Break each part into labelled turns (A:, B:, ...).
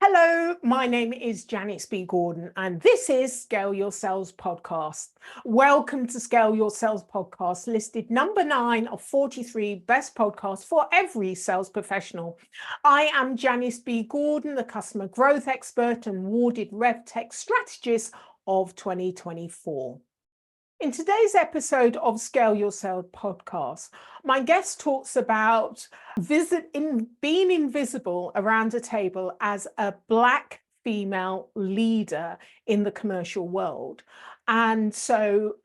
A: Hello, my name is Janice B. Gordon, and this is Scale Your Sales Podcast. Welcome to Scale Your Sales Podcast, listed number 9 of 43 best podcasts for every sales professional. I am Janice B. Gordon, the customer growth expert and awarded RevTech strategist of 2024. In today's episode of Scale Your Sales Podcast, my guest talks about being invisible around a table as a Black female leader in the commercial world. And so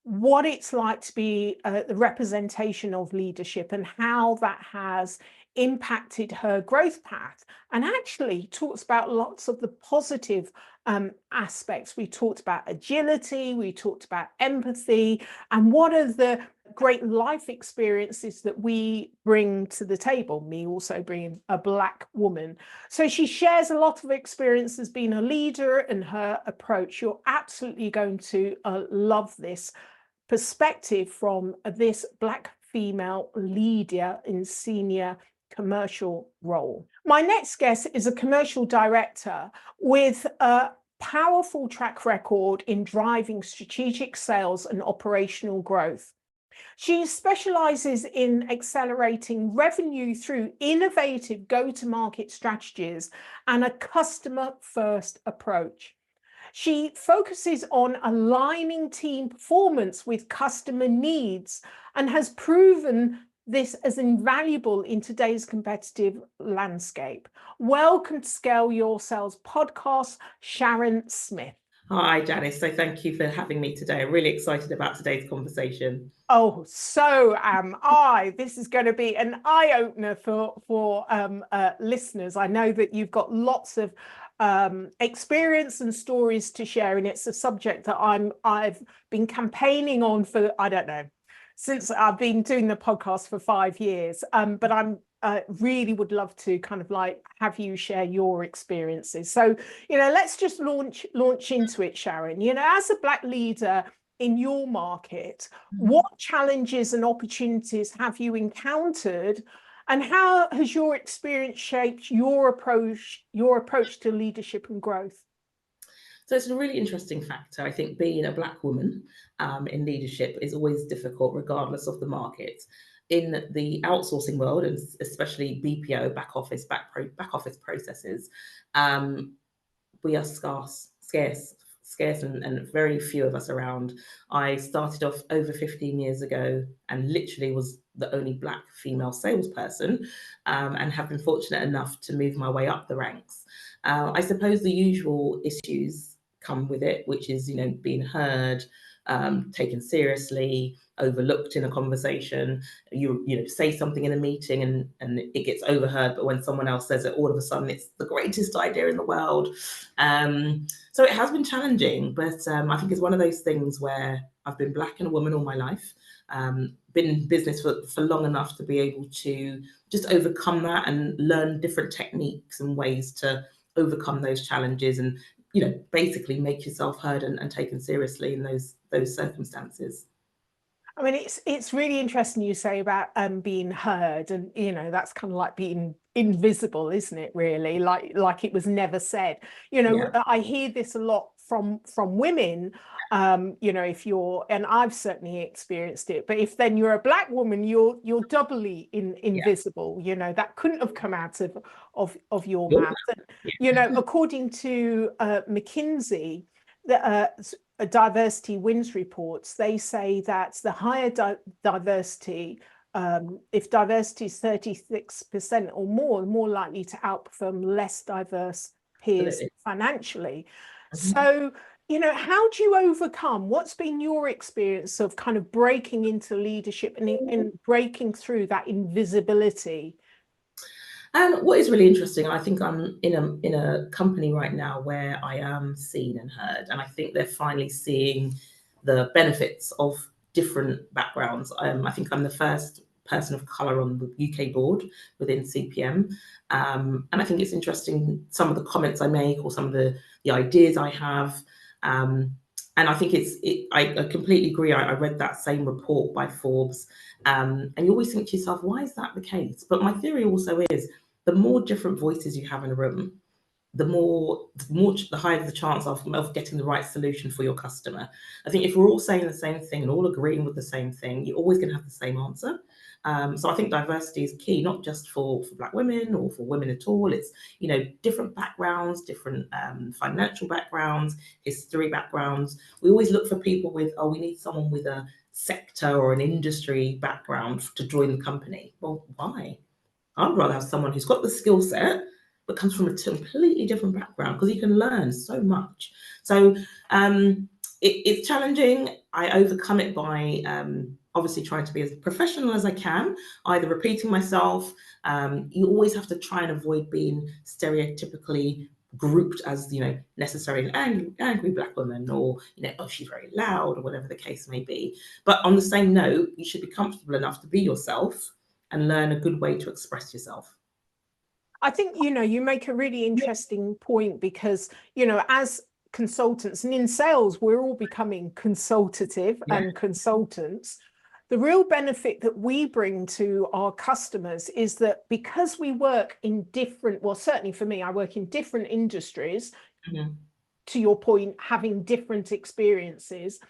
A: what it's like to be the representation of leadership and how that has impacted her growth path, and actually talks about lots of the positive aspects. We talked about agility, we talked about empathy, and what are the great life experiences that we bring to the table, me also being a Black woman. So she shares a lot of experience as being a leader and her approach. You're absolutely going to love this perspective from this Black female leader in senior commercial role. My next guest is a commercial director with a powerful track record in driving strategic sales and operational growth. She specializes in accelerating revenue through innovative go-to-market strategies and a customer-first approach. She focuses on aligning team performance with customer needs and has proven this as invaluable in today's competitive landscape. Welcome to Scale Your Sales Podcast, Sharon Smith.
B: Hi, Janice. So thank you for having me today. I'm really excited about today's conversation.
A: Oh, so am I. This is going to be an eye-opener for listeners. I know that you've got lots of experience and stories to share, and it's a subject that I've been campaigning on for, I don't know, since I've been doing the podcast for 5 years. But I'm really would love to kind of like have you share your experiences. So, let's just launch into it, Sharon. As a Black leader in your market, what challenges and opportunities have you encountered, and how has your experience shaped your approach to leadership and growth?
B: So it's a really interesting factor. I think being a Black woman in leadership is always difficult, regardless of the market. In the outsourcing world, and especially BPO, back office processes, we are scarce, and very few of us around. I started off over 15 years ago and literally was the only Black female salesperson, and have been fortunate enough to move my way up the ranks. I suppose the usual issues come with it, which is, being heard, taken seriously, overlooked in a conversation. You say something in a meeting and it gets overheard, but when someone else says it, all of a sudden it's the greatest idea in the world. So it has been challenging, but I think it's one of those things where I've been Black and a woman all my life, been in business for long enough to be able to just overcome that and learn different techniques and ways to overcome those challenges and basically make yourself heard and taken seriously in those circumstances.
A: I mean, it's really interesting you say about being heard, and that's kind of like being invisible, isn't it? Really, like it was never said. I hear this a lot from women. If you're, and I've certainly experienced it, but if then you're a Black woman, you're doubly invisible. That couldn't have come out of your mouth. And, according to McKinsey, diversity wins reports, they say that the higher diversity, if diversity is 36% or more likely to outperform less diverse peers financially. So, how do you overcome? What's been your experience of kind of breaking into leadership and breaking through that invisibility?
B: What is really interesting, I think I'm in a company right now where I am seen and heard, and I think they're finally seeing the benefits of different backgrounds. I think I'm the first person of colour on the UK board within CPM, and I think it's interesting some of the comments I make or some of the ideas I have. And I think I completely agree. I read that same report by Forbes, and you always think to yourself, why is that the case? But my theory also is the more different voices you have in a room, the higher the chance of getting the right solution for your customer. I think if we're all saying the same thing and all agreeing with the same thing, you're always going to have the same answer. So I think diversity is key, not just for Black women or for women at all. It's, you know, different backgrounds, different financial backgrounds, history backgrounds. We always look for people with, oh, we need someone with a sector or an industry background to join the company. Well, why? I'd rather have someone who's got the skill set but comes from a completely different background, because you can learn so much. So it's challenging. I overcome it by obviously trying to be as professional as I can, either repeating myself. You always have to try and avoid being stereotypically grouped as, you know, necessarily an angry Black woman, or, you know, oh, she's very loud, or whatever the case may be. But on the same note, you should be comfortable enough to be yourself and learn a good way to express yourself.
A: I think, you know, you make a really interesting point, because, you know, as consultants and in sales, we're all becoming consultative and consultants. The real benefit that we bring to our customers is that because we work in different, well, certainly for me, I work in different industries, to your point, having different experiences.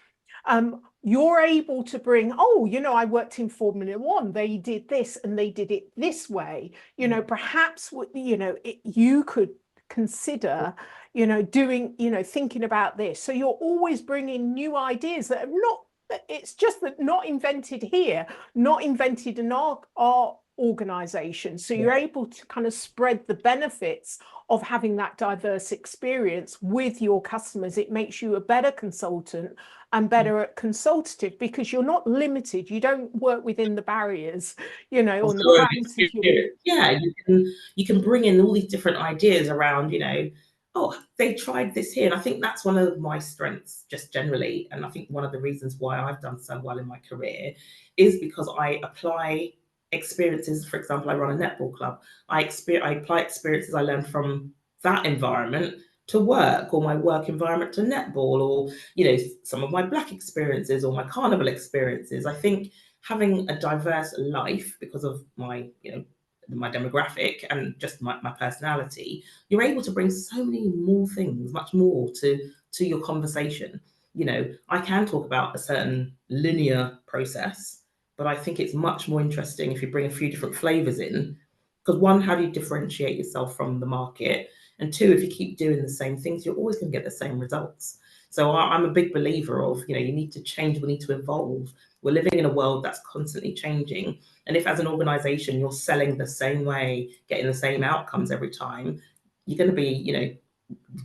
A: You're able to bring, oh, you know, I worked in Formula One, they did this and they did it this way. You know, perhaps, you know, you could consider, you know, doing, you know, thinking about this. So you're always bringing new ideas that are not, it's just that not invented here, not invented in our organization. So you're able to kind of spread the benefits of having that diverse experience with your customers. It makes you a better consultant and better at consultative, because you're not limited. You don't work within the barriers, you know, on the parameters.
B: Yeah, you can bring in all these different ideas around, you know, oh, they tried this here. And I think that's one of my strengths just generally. And I think one of the reasons why I've done so well in my career is because I apply experiences. For example, I run a netball club. I apply experiences I learned from that environment to work, or my work environment to netball, or, you know, some of my Black experiences or my carnival experiences. I think having a diverse life, because of my, you know, my demographic and just my personality, you're able to bring so many more things, much more to your conversation. You know, I can talk about a certain linear process, but I think it's much more interesting if you bring a few different flavors in, because one, how do you differentiate yourself from the market? And two, if you keep doing the same things, you're always going to get the same results. So I'm a big believer of, you know, you need to change, we need to evolve. We're living in a world that's constantly changing. And if as an organization, you're selling the same way, getting the same outcomes every time, you're going to be, you know,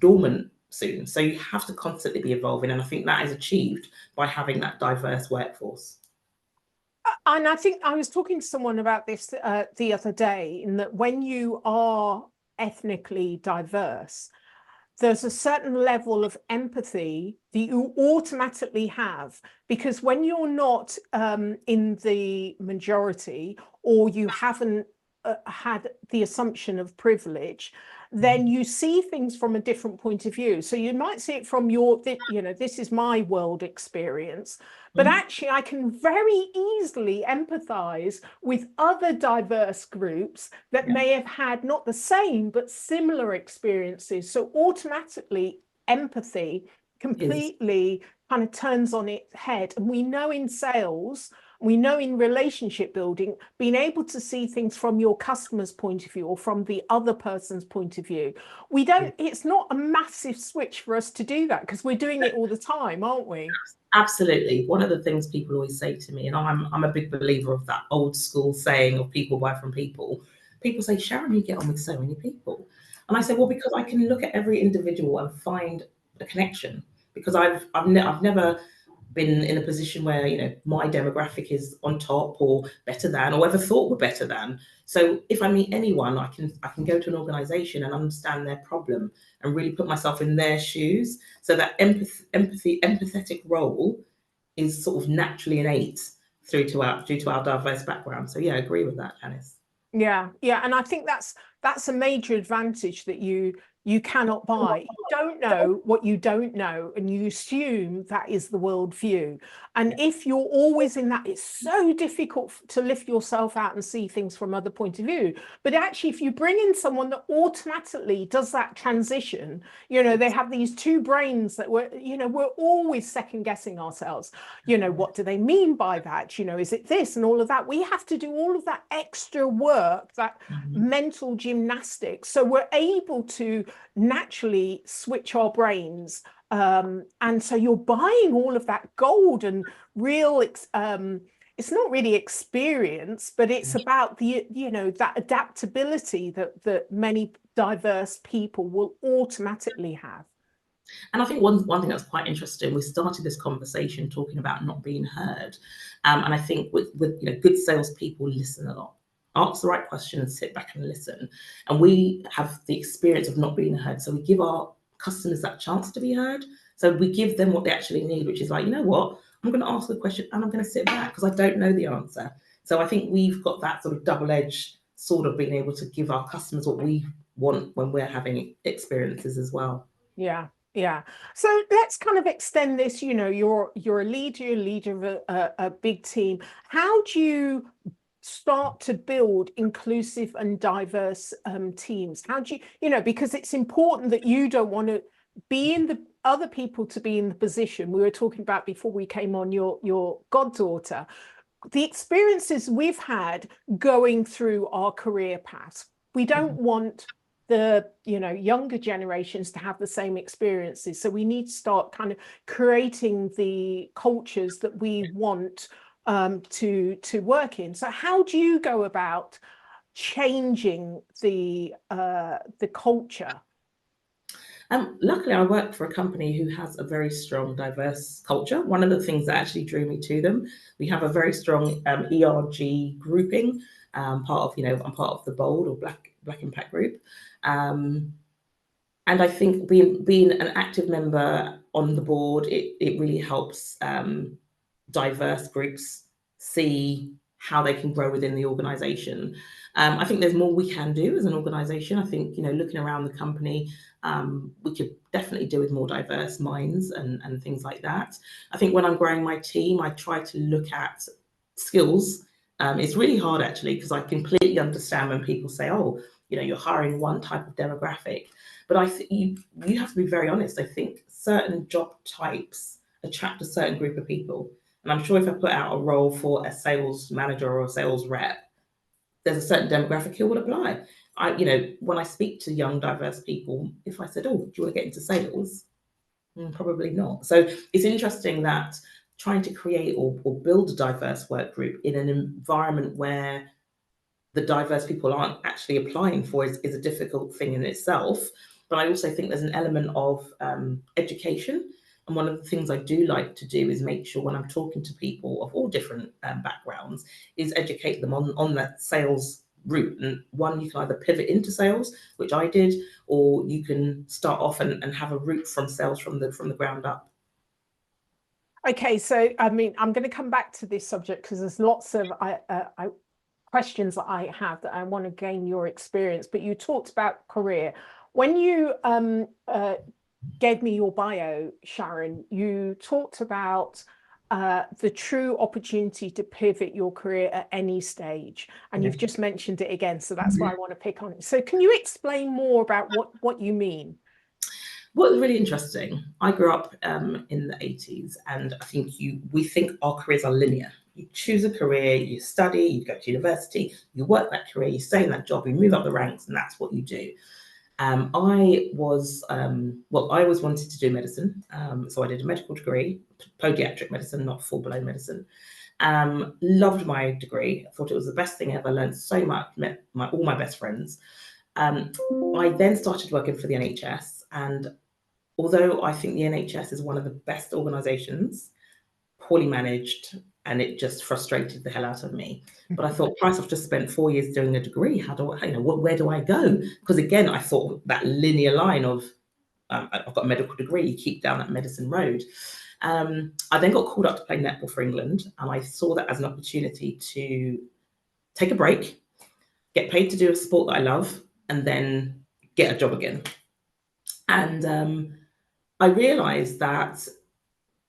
B: dormant soon. So you have to constantly be evolving. And I think that is achieved by having that diverse workforce.
A: And I think I was talking to someone about this the other day, in that when you are ethnically diverse, there's a certain level of empathy that you automatically have, because when you're not in the majority, or you haven't had the assumption of privilege, then you see things from a different point of view. So you might see it from your, you know, this is my world experience, but actually I can very easily empathize with other diverse groups that may have had not the same, but similar experiences. So automatically empathy completely kind of turns on its head. And we know in sales, we know in relationship building, being able to see things from your customer's point of view or from the other person's point of view, we don't, it's not a massive switch for us to do that, because we're doing it all the time, aren't we?
B: Absolutely. One of the things people always say to me, and I'm a big believer of that old school saying of people buy from people. People say, Sharon, you get on with so many people. And I say, well, because I can look at every individual and find a connection, because I've never been in a position where, you know, my demographic is on top or better than, or ever thought were better than. So if I meet anyone, I can go to an organization and understand their problem and really put myself in their shoes. So that empathetic role is sort of naturally innate due to our diverse background. So yeah, I agree with that, Janice.
A: Yeah, and I think that's that's a major advantage that you cannot buy. You don't know what you don't know, and you assume that is the world view. And if you're always in that, it's so difficult to lift yourself out and see things from other point of view. But actually, if you bring in someone that automatically does that transition, you know, they have these two brains that we're always second guessing ourselves. You know, what do they mean by that? You know, is it this and all of that? We have to do all of that extra work, that mental gymnastics, so we're able to naturally switch our brains. And so you're buying all of that gold and real, it's not really experience, but it's about the, you know, that adaptability that many diverse people will automatically have.
B: And I think one thing that's quite interesting, we started this conversation talking about not being heard. And I think with you know, good salespeople listen a lot, ask the right questions, sit back and listen. And we have the experience of not being heard. So we give our customers that chance to be heard. So we give them what they actually need, which is like, you know what, I'm going to ask the question and I'm going to sit back because I don't know the answer. So I think we've got that sort of double-edged sort of being able to give our customers what we want when we're having experiences as well.
A: Yeah. Yeah. So let's kind of extend this. You know, you're a leader of a big team. How do you start to build inclusive and diverse teams? How do you know, because it's important that you don't want to be in the other people to be in the position we were talking about before we came on, your goddaughter, the experiences we've had going through our career paths. We don't want the, you know, younger generations to have the same experiences. So we need to start kind of creating the cultures that we want to work in. So how do you go about changing the culture?
B: Luckily, I work for a company who has a very strong, diverse culture. One of the things that actually drew me to them, we have a very strong ERG grouping. Part of, you know, I'm part of the BOLD or Black Impact Group. And I think being an active member on the board, it really helps diverse groups see how they can grow within the organization. I think there's more we can do as an organization. I think, you know, looking around the company, we could definitely do with more diverse minds and things like that. I think when I'm growing my team, I try to look at skills. It's really hard actually, because I completely understand when people say, oh, you know, you're hiring one type of demographic. But I think you have to be very honest. I think certain job types attract a certain group of people. And I'm sure if I put out a role for a sales manager or a sales rep, there's a certain demographic who will apply. You know, when I speak to young, diverse people, if I said, oh, do you want to get into sales? Probably not. So it's interesting that trying to create or build a diverse work group in an environment where the diverse people aren't actually applying for is a difficult thing in itself. But I also think there's an element of education. And one of the things I do like to do is make sure when I'm talking to people of all different backgrounds is educate them on that sales route. And one, you can either pivot into sales, which I did, or you can start off and have a route from sales from the ground up.
A: Okay, so I mean, I'm going to come back to this subject because there's lots of questions that I have that I want to gain your experience. But you talked about career. When you gave me your bio, Sharon, you talked about the true opportunity to pivot your career at any stage. And you've just mentioned it again. So that's why I want to pick on it. So can you explain more about what you mean?
B: Well, it's really interesting. I grew up in the 80s, and I think we think our careers are linear. You choose a career, you study, you go to university, you work that career, you stay in that job, you move up the ranks, and that's what you do. I always wanted to do medicine, so I did a medical degree, podiatric medicine, not full-blown medicine. Loved my degree. I thought it was the best thing ever. Learned so much, met all my best friends. I then started working for the NHS, and although I think the NHS is one of the best organisations, poorly managed, and it just frustrated the hell out of me. But I thought, Christ, I've just spent 4 years doing a degree. How do I, where do I go? Because again, I thought that linear line of I've got a medical degree, you keep down that medicine road. I then got called up to play netball for England, and I saw that as an opportunity to take a break, get paid to do a sport that I love, and then get a job again. And I realized that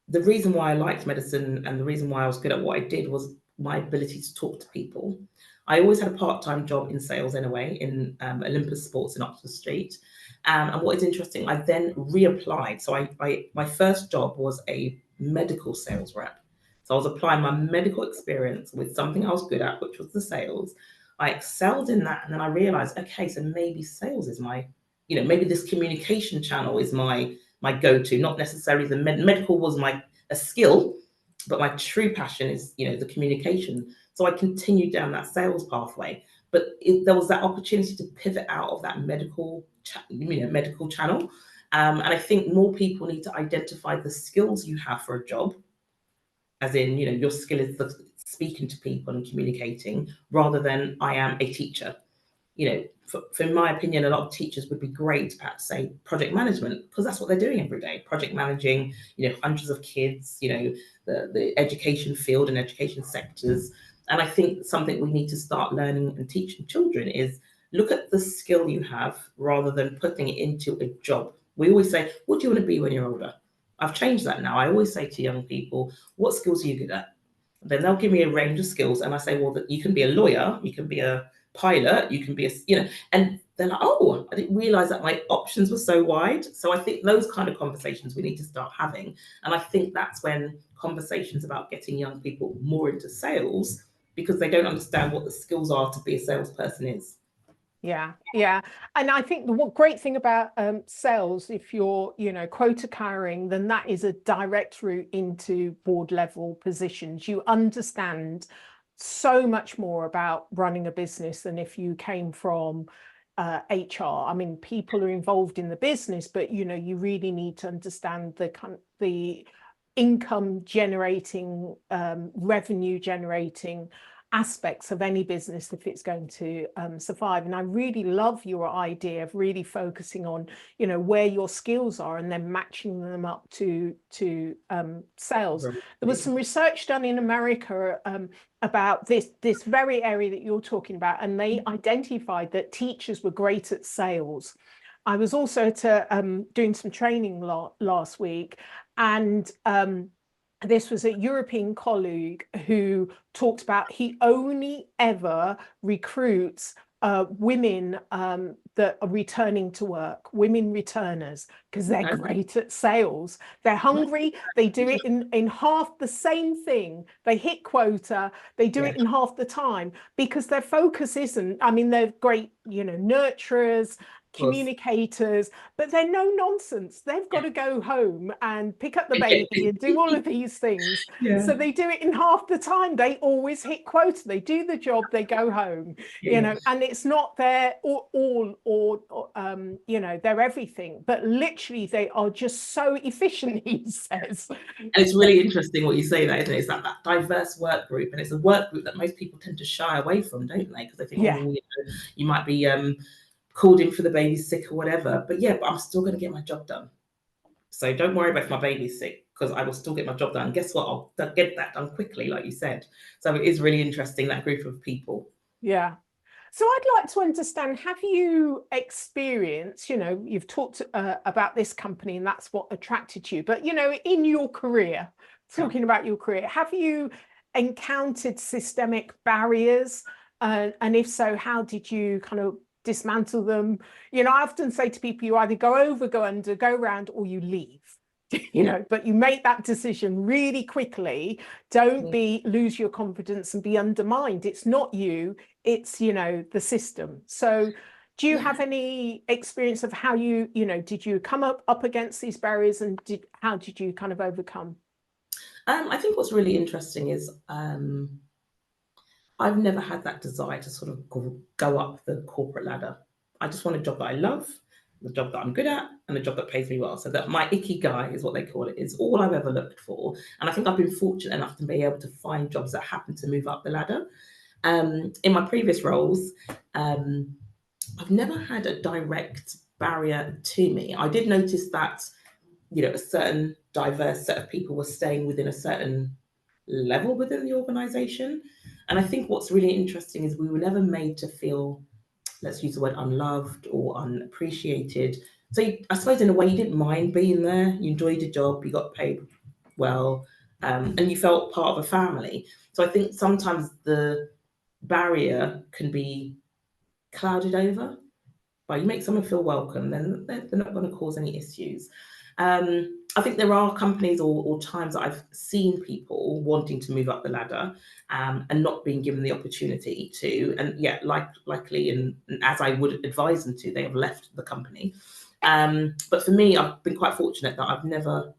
B: the reason why I liked medicine and the reason why I was good at what I did was my ability to talk to people. I always had a part-time job in sales anyway, in Olympus Sports in Oxford Street. And what is interesting, I then reapplied. So my first job was a medical sales rep. So I was applying my medical experience with something I was good at, which was the sales. I excelled in that, and then I realized, okay, so maybe sales is my, maybe this communication channel is my go-to, not necessarily the medical was a skill, but my true passion is, the communication. So I continued down that sales pathway, but there was that opportunity to pivot out of that medical channel. And I think more people need to identify the skills you have for a job, as in, your skill is speaking to people and communicating, rather than I am a teacher. For in my opinion, a lot of teachers would be great at, say, project management, because that's what they're doing every day, project managing, hundreds of kids, the education field and education sectors. And I think something we need to start learning and teaching children is look at the skill you have rather than putting it into a job. We always say, what do you want to be when you're older? I've changed that now. I always say to young people, what skills are you good at? Then they'll give me a range of skills, and I say, well, you can be a lawyer, you can be a pilot, you can be and they're like, oh, I didn't realize that my options were so wide. So I think those kind of conversations we need to start having. And I think that's when conversations about getting young people more into sales, because they don't understand what the skills are to be a salesperson is.
A: Yeah, yeah. And I think the great thing about sales, if you're, quota carrying, then that is a direct route into board level positions. You understand so much more about running a business than if you came from HR. I mean, people are involved in the business, but you really need to understand the income generating, revenue generating aspects of any business if it's going to survive. And I really love your idea of really focusing on, where your skills are and then matching them up to sales. There was some research done in America about this very area that you're talking about, and they identified that teachers were great at sales. I was also doing some training last week, and this was a European colleague who talked about he only ever recruits women that are returning to work, women returners, because they're great at sales. They're hungry. They do it in half the same thing. They hit quota. They do it in half the time, because their focus isn't, I mean, they're great, nurturers, communicators, but they're no nonsense. They've got to go home and pick up the baby and do all of these things. So they do it in half the time. They always hit quota. They do the job, they go home, and it's not their all they're everything, but literally they are just so efficient, he says.
B: And it's really interesting what you say there, isn't it? It's that diverse work group, and it's a work group that most people tend to shy away from, don't they? Because they think, oh, you might be called in for the baby's sick or whatever, but I'm still going to get my job done. So don't worry about if my baby's sick, because I will still get my job done. And guess what? I'll get that done quickly, like you said. So it is really interesting, that group of people.
A: Yeah. So I'd like to understand, have you experienced, you've talked about this company and that's what attracted you, but, in your career, talking about your career, have you encountered systemic barriers? And if so, how did you kind of dismantle them? I often say to people, you either go over, go under, go around, or you leave. But you make that decision really quickly. Don't lose your confidence and be undermined. It's not you, it's the system. So do you have any experience of how you did you come up against these barriers, and how did you kind of overcome?
B: I think what's really interesting is I've never had that desire to sort of go up the corporate ladder. I just want a job that I love, the job that I'm good at, and a job that pays me well. So that my ikigai is what they call it, is all I've ever looked for. And I think I've been fortunate enough to be able to find jobs that happen to move up the ladder. In my previous roles, I've never had a direct barrier to me. I did notice that, a certain diverse set of people were staying within a certain level within the organization. And I think what's really interesting is we were never made to feel let's use the word unloved or unappreciated. So I suppose in a way you didn't mind being there. You enjoyed your job. You got paid well, and you felt part of a family. So I think sometimes the barrier can be clouded over. But you make someone feel welcome, then they're not going to cause any issues. I think there are companies or times that I've seen people wanting to move up the ladder and not being given the opportunity to. And yeah, likely, and as I would advise them to, they have left the company. But for me, I've been quite fortunate that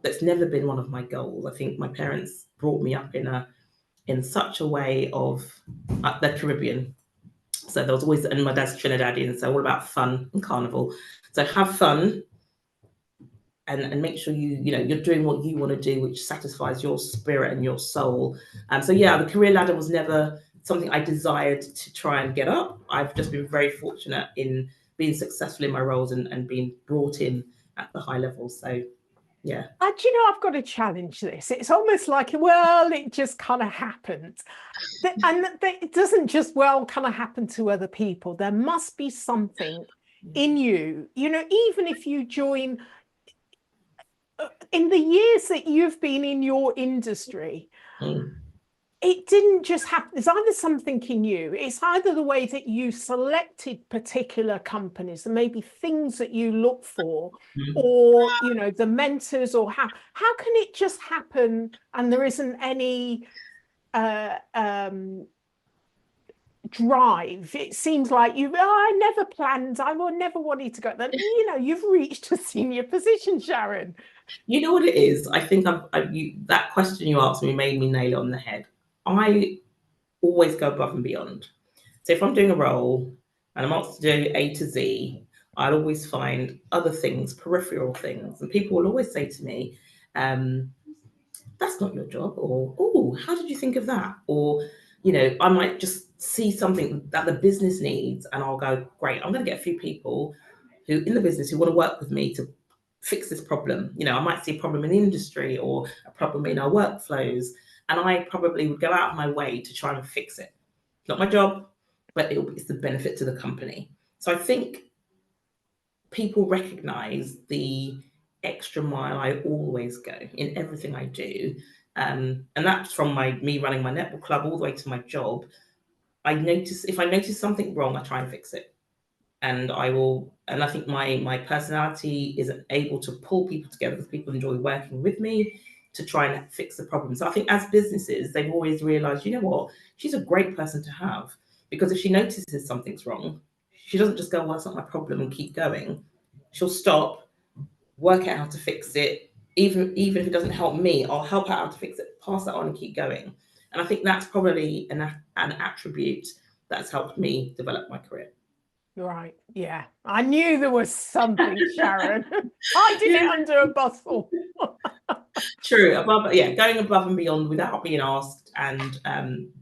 B: that's never been one of my goals. I think my parents brought me up in such a way of they're Caribbean. So there was always, and my dad's Trinidadian, so all about fun and carnival. So have fun and make sure you're doing what you want to do, which satisfies your spirit and your soul. So yeah, the career ladder was never something I desired to try and get up. I've just been very fortunate in being successful in my roles and being brought in at the high level. So yeah.
A: Do you know, I've got to challenge this. It's almost like, well, it just kind of happened. And it doesn't just, well, kind of happen to other people. There must be something in you, even if you join in the years that you've been in your industry, it didn't just happen. There's either something in you, it's either the way that you selected particular companies and maybe things that you look for, or the mentors, or how can it just happen and there isn't any drive? It seems like I never planned, I never wanted to go there. You've reached a senior position, Sharon.
B: You know what it is? I think that question you asked me made me nail it on the head. I always go above and beyond. So if I'm doing a role and I'm asked to do A to Z, I'd always find other things, peripheral things. And people will always say to me, that's not your job, or, oh, how did you think of that? Or, I might just see something that the business needs and I'll go, great, I'm going to get a few people who in the business who want to work with me to fix this problem. I might see a problem in the industry or a problem in our workflows, and I probably would go out of my way to try and fix it. Not my job, but it's the benefit to the company. So I think people recognize the extra mile I always go in everything I do. And that's from me running my netball club all the way to my job. If I notice something wrong, I try and fix it. And I think my personality is able to pull people together because people enjoy working with me to try and fix the problem. So I think as businesses, they've always realized, you know what, she's a great person to have, because if she notices something's wrong, she doesn't just go, well, it's not my problem and keep going. She'll stop, work out how to fix it. Even if it doesn't help me, I'll help her out to fix it, pass that on and keep going. And I think that's probably an attribute that's helped me develop my career.
A: Right. Yeah. I knew there was something, Sharon. I did it under a bustle.
B: True. Going above and beyond without being asked and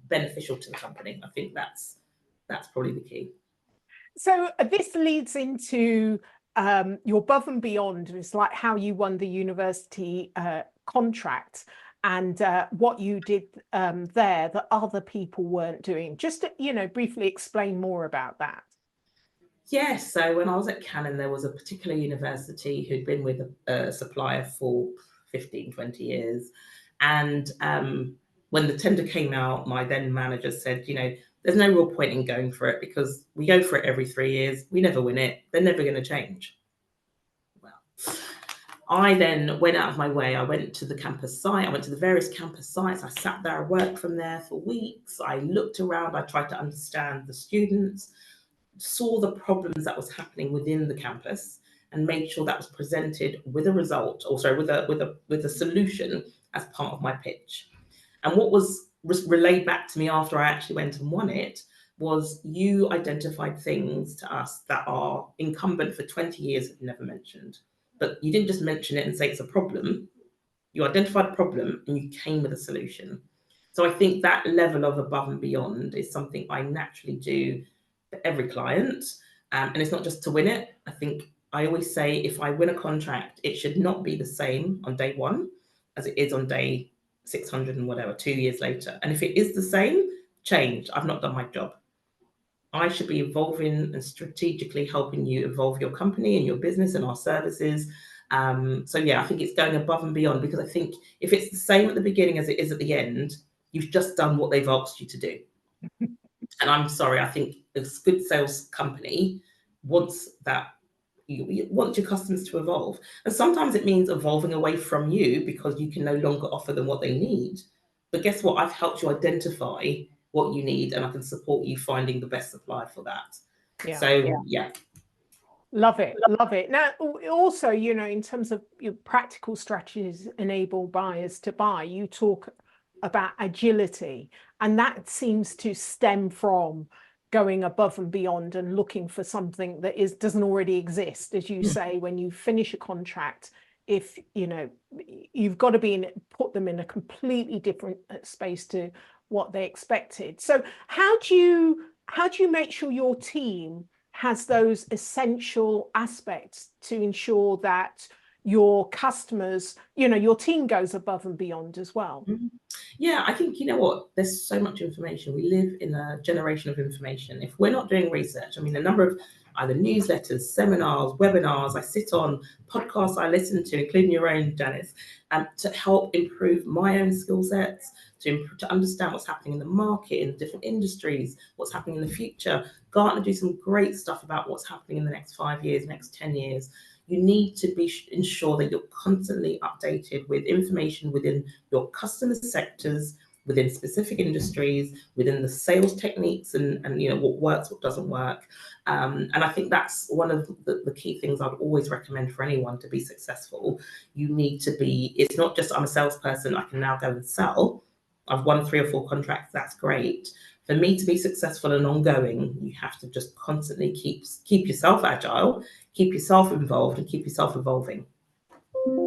B: beneficial to the company. I think that's probably the key.
A: So this leads into your above and beyond. It's like how you won the university contract and what you did there that other people weren't doing. Just to, briefly explain more about that.
B: Yes. So when I was at Canon, there was a particular university who'd been with a supplier for 15, 20 years. And when the tender came out, my then manager said, there's no real point in going for it because we go for it every 3 years. We never win it. They're never going to change. Well, I then went out of my way. I went to the campus site. I went to the various campus sites. I sat there, I worked from there for weeks. I looked around. I tried to understand the students, saw the problems that was happening within the campus, and made sure that was presented with a result, also with a solution as part of my pitch. And what was relayed back to me after I actually went and won it was, you identified things to us that are incumbent for 20 years have never mentioned. But you didn't just mention it and say it's a problem. You identified a problem and you came with a solution. So I think that level of above and beyond is something I naturally do for every client. And it's not just to win it. I think I always say, if I win a contract, it should not be the same on day one as it is on day 600 and whatever, 2 years later. And if it is the same, change. I've not done my job. I should be evolving and strategically helping you evolve your company and your business and our services. So yeah, I think it's going above and beyond, because I think if it's the same at the beginning as it is at the end, you've just done what they've asked you to do. And I'm sorry, I think a good sales company wants that. You want your customers to evolve. And sometimes it means evolving away from you because you can no longer offer them what they need. But guess what? I've helped you identify what you need, and I can support you finding the best supplier for that.
A: Yeah.
B: So yeah.
A: Love it, love it. Now, also, you know, in terms of your practical strategies enable buyers to buy, you talk about agility, and that seems to stem from going above and beyond and looking for something that doesn't already exist. As you say, when you finish a contract, if you know, you've got to put them in a completely different space to what they expected. So how do you make sure your team has those essential aspects to ensure that your customers, you know, your team goes above and beyond as well?
B: Yeah, I think, you know what, there's so much information. We live in a generation of information. If we're not doing research, I mean, the number of either newsletters, seminars, webinars I sit on, podcasts I listen to, including your own, Janice, to help improve my own skill sets, to understand what's happening in the market, in different industries, what's happening in the future. Gartner do some great stuff about what's happening in the next 5 years, next 10 years. You need to ensure that you're constantly updated with information within your customer sectors, within specific industries, within the sales techniques, and you know what works, what doesn't work. And I think that's one of the key things I'd always recommend for anyone to be successful. You need to be, it's not just I'm a salesperson, I can now go and sell. I've won 3 or 4 contracts, that's great. For me to be successful and ongoing, you have to just constantly keep yourself agile, keep yourself involved, and keep yourself evolving.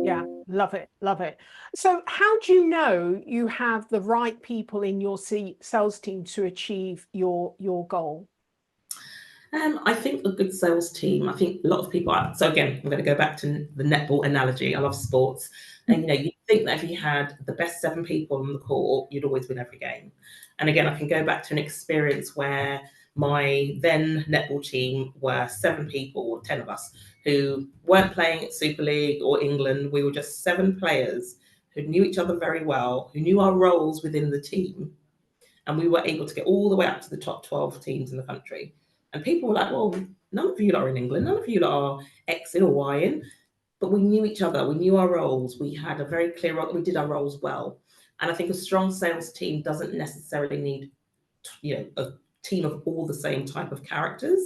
A: Yeah, love it, love it. So how do you know you have the right people in your sales team to achieve your goal?
B: I think a good sales team, I think a lot of people are, so again, I'm going to go back to the netball analogy. I love sports. And, you know, you think that if you had the best 7 people on the court, you'd always win every game. And again, I can go back to an experience where my then netball team were 7 people, or 10 of us, who weren't playing at Super League or England. We were just 7 players who knew each other very well, who knew our roles within the team. And we were able to get all the way up to the top 12 teams in the country. And people were like, well, none of you lot are in England, none of you lot are X in or Y in. But we knew each other, we knew our roles, we had a very clear role, we did our roles well. And I think a strong sales team doesn't necessarily need, you know, a team of all the same type of characters.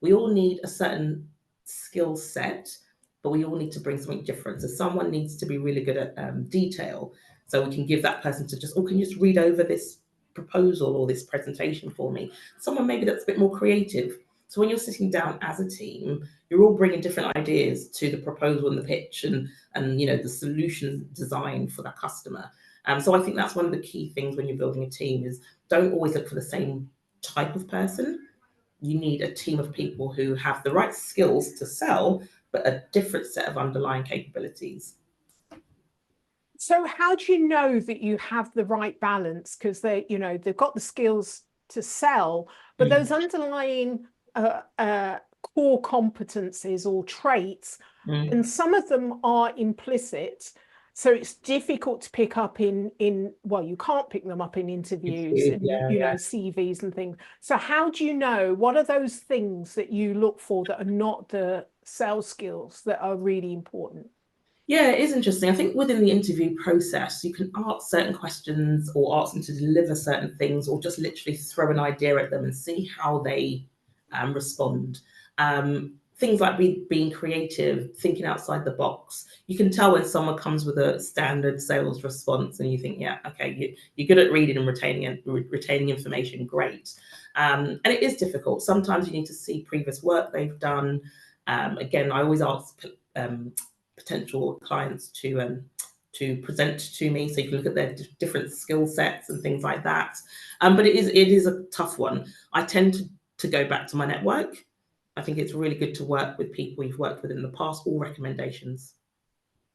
B: We all need a certain skill set, but we all need to bring something different. So someone needs to be really good at detail. So we can give that person to just, oh, can you just read over this proposal or this presentation for me? Someone maybe that's a bit more creative. So when you're sitting down as a team, you're all bringing different ideas to the proposal and the pitch, and you know, the solution design for that customer. So I think that's one of the key things when you're building a team is don't always look for the same type of person. You need a team of people who have the right skills to sell, but a different set of underlying capabilities.
A: So how do you know that you have the right balance? Because you know, they've got the skills to sell, but those underlying core competencies or traits, and some of them are implicit. So it's difficult to pick up well, you can't pick them up in interviews and you know, CVs and things. So how do you know, what are those things that you look for that are not the sales skills that are really important?
B: Yeah, it is interesting. I think within the interview process, you can ask certain questions or ask them to deliver certain things, or just literally throw an idea at them and see how they respond. Things like being creative, thinking outside the box. You can tell when someone comes with a standard sales response and you think, yeah, okay, you're good at reading and retaining information, great. And it is difficult. Sometimes you need to see previous work they've done. Again, I always ask potential clients to present to me, so you can look at their different skill sets and things like that. But it is a tough one. I tend to go back to my network. I think it's really good to work with people you've worked with in the past, or recommendations.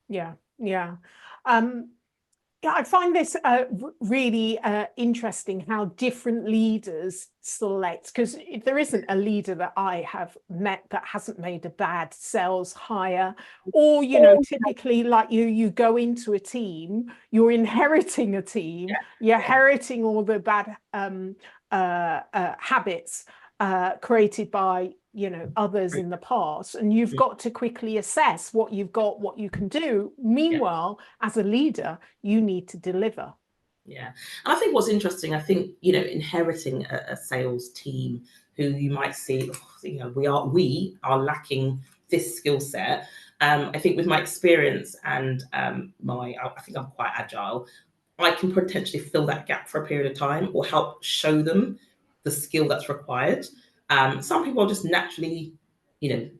A: Yeah, yeah. Yeah, I find this really interesting how different leaders select, because there isn't a leader that I have met that hasn't made a bad sales hire. Or, typically, like you go into a team, you're inheriting a team, you're inheriting all the bad habits created by others in the past, and you've got to quickly assess what you've got, what you can do. Meanwhile, as a leader, you need to deliver.
B: Yeah. And I think what's interesting, I think, inheriting a sales team who you might see, we are lacking this skill set. I think with my experience and I think I'm quite agile. I can potentially fill that gap for a period of time or help show them the skill that's required. Some people are just naturally,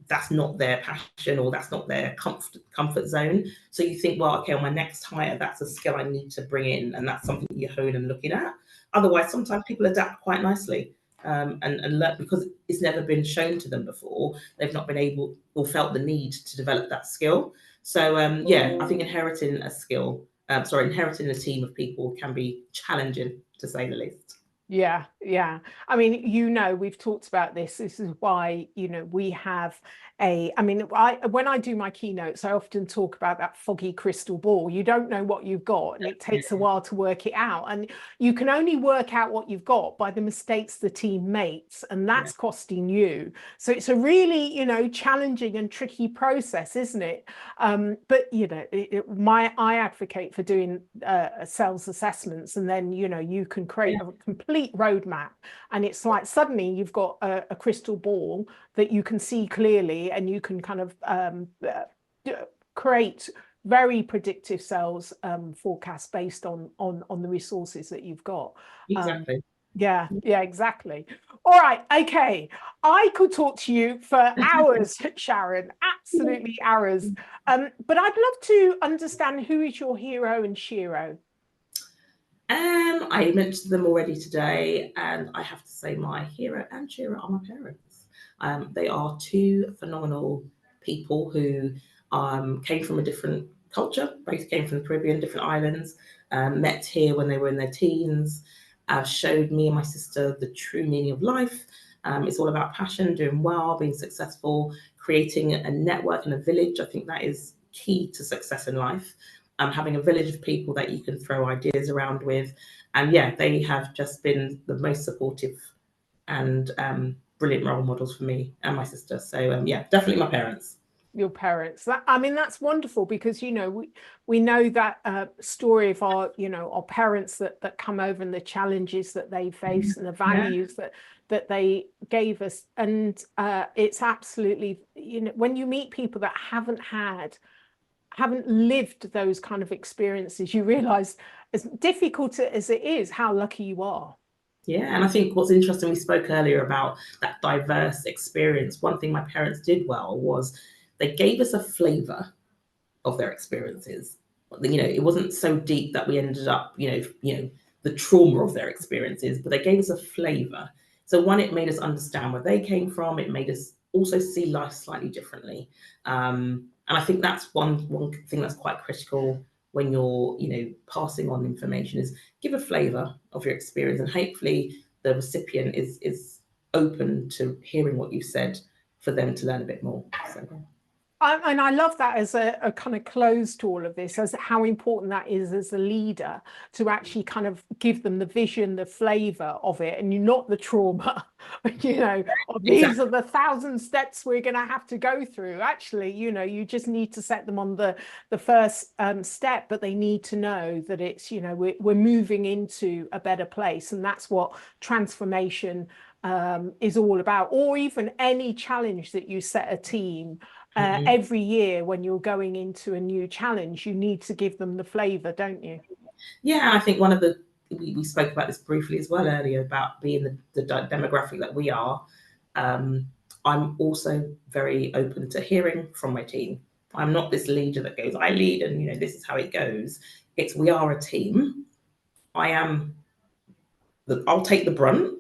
B: that's not their passion or that's not their comfort zone. So you think, well, okay, on my next hire, that's a skill I need to bring in, and that's something you hone and looking at. Otherwise, sometimes people adapt quite nicely and learn because it's never been shown to them before. They've not been able or felt the need to develop that skill. So I think inheriting a team of people can be challenging, to say the least.
A: Yeah. I mean, we've talked about this. This is why, we have when I do my keynotes, I often talk about that foggy crystal ball. You don't know what you've got, and it takes a while to work it out. And you can only work out what you've got by the mistakes the team makes, and that's costing you. So it's a really, challenging and tricky process, isn't it? But I advocate for doing sales assessments, and then you can create a complete roadmap, and it's like suddenly you've got a crystal ball that you can see clearly, and you can kind of create very predictive sales forecasts based on the resources that you've got.
B: Exactly.
A: Yeah, exactly. All right, okay. I could talk to you for hours, Sharon, absolutely hours. But I'd love to understand, who is your hero and shero?
B: I mentioned them already today, and I have to say my hero and shero are my parents. They are two phenomenal people who came from a different culture, both came from the Caribbean, different islands, met here when they were in their teens, showed me and my sister the true meaning of life. It's all about passion, doing well, being successful, creating a network and a village. I think that is key to success in life. Having a village of people that you can throw ideas around with. And they have just been the most supportive and brilliant role models for me and my sister. So definitely my parents.
A: Your parents. That's wonderful, because we know that story of our parents that come over, and the challenges that they face, and the values that they gave us. And it's absolutely, when you meet people that haven't lived those kind of experiences, you realize, as difficult as it is, how lucky you are.
B: Yeah, and I think what's interesting, we spoke earlier about that diverse experience. One thing my parents did well was they gave us a flavor of their experiences. It wasn't so deep that we ended up, the trauma of their experiences, but they gave us a flavor. So one, it made us understand where they came from. It made us also see life slightly differently. And I think that's one thing that's quite critical when you're, passing on information, is give a flavor of your experience, and hopefully the recipient is open to hearing what you said for them to learn a bit more. So,
A: And I love that as a kind of close to all of this, as how important that is as a leader, to actually kind of give them the vision, the flavor of it, and you're not the trauma, these are the 1,000 steps we're going to have to go through. Actually, you just need to set them on the first step, but they need to know that it's, we're moving into a better place. And that's what transformation is all about. Or even any challenge that you set a team. Every year when you're going into a new challenge, you need to give them the flavor, don't you?
B: Yeah, I think we spoke about this briefly as well earlier, about being the demographic that we are. I'm also very open to hearing from my team. I'm not this leader that goes, I lead and this is how it goes. It's, we are a team. I'll take the brunt,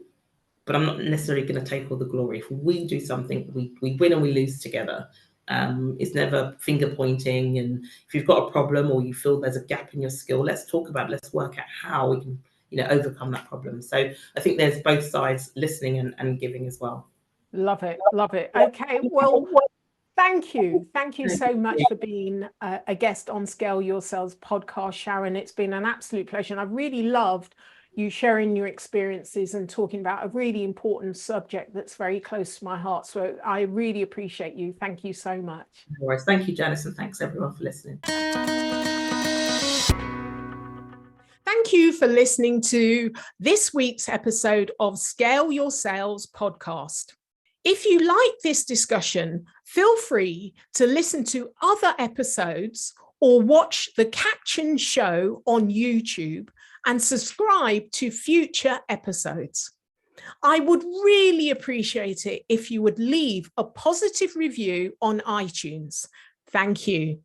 B: but I'm not necessarily going to take all the glory. If we do something, we win and we lose together. It's never finger pointing. And if you've got a problem or you feel there's a gap in your skill, let's talk about it. Let's work out how we can, overcome that problem. So I think there's both sides, listening and giving as well.
A: Love it. Love it. Okay. Well, thank you. Thank you so much for being a guest on Scale Your Sales podcast, Sharon. It's been an absolute pleasure. And I've really loved you sharing your experiences and talking about a really important subject that's very close to my heart. So I really appreciate you. Thank you so much.
B: No worries. Thank you, Janice, and thanks everyone for listening.
A: Thank you for listening to this week's episode of Scale Your Sales podcast. If you like this discussion, feel free to listen to other episodes or watch the captioned show on YouTube and subscribe to future episodes. I would really appreciate it if you would leave a positive review on iTunes. Thank you.